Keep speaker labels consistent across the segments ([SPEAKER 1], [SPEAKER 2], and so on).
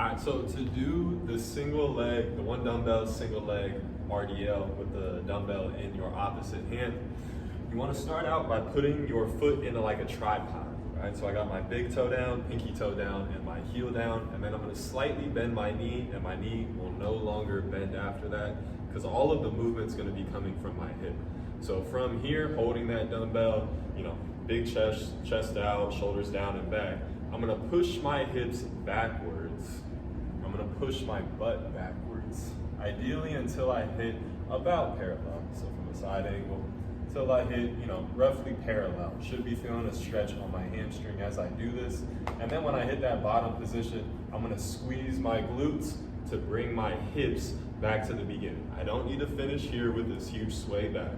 [SPEAKER 1] Alright, so to do the single leg, the one dumbbell single leg RDL with the dumbbell in your opposite hand, you want to start out by putting your foot into like a tripod, right? So I got my big toe down, pinky toe down, and my heel down, and then I'm going to slightly bend my knee, and my knee will no longer bend after that because all of the movement's going to be coming from my hip. So from here, holding that dumbbell, big chest out, shoulders down and back, I'm going to push my hips backwards. I'm going to push my butt backwards, ideally until I hit about parallel. So from a side angle, until I hit, roughly parallel. Should be feeling a stretch on my hamstring as I do this. And then when I hit that bottom position, I'm going to squeeze my glutes to bring my hips back to the beginning. I don't need to finish here with this huge sway back.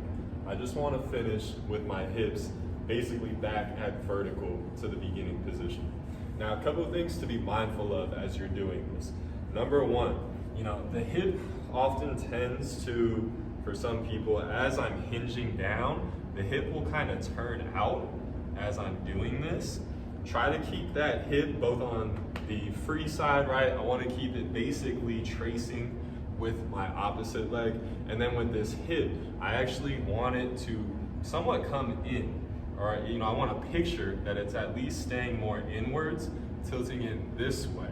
[SPEAKER 1] I just want to finish with my hips basically back at vertical to the beginning position. Now, a couple of things to be mindful of as you're doing this. Number one, the hip often tends to, for some people, as I'm hinging down, the hip will kind of turn out as I'm doing this. Try to keep that hip both on the free side, right? I want to keep it basically tracing with my opposite leg. And then with this hip, I actually want it to somewhat come in. All right, I want to picture that it's at least staying more inwards, tilting it this way,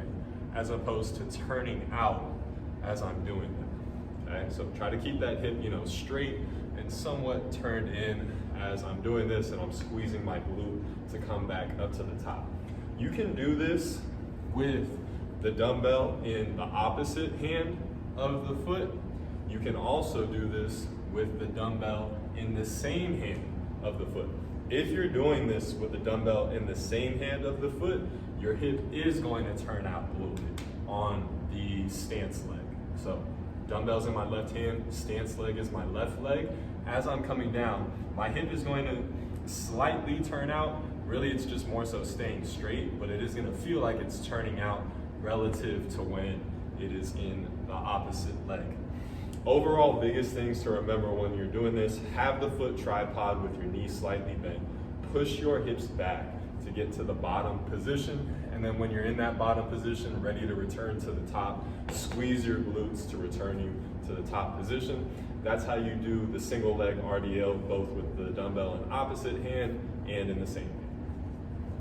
[SPEAKER 1] as opposed to turning out as I'm doing it. Okay, so try to keep that hip, straight and somewhat turned in as I'm doing this, and I'm squeezing my glute to come back up to the top. You can do this with the dumbbell in the opposite hand of the foot. You can also do this with the dumbbell in the same hand of the foot. If you're doing this with the dumbbell in the same hand of the foot, your hip is going to turn out a little bit on the stance leg. So dumbbell's in my left hand, stance leg is my left leg. As I'm coming down, my hip is going to slightly turn out. Really, it's just more so staying straight, but it is going to feel like it's turning out relative to when it is in the opposite leg. Overall, biggest things to remember when you're doing this: have the foot tripod with your knee slightly bent. Push your hips back to get to the bottom position. And then when you're in that bottom position, ready to return to the top, squeeze your glutes to return you to the top position. That's how you do the single leg RDL, both with the dumbbell in opposite hand and in the same hand.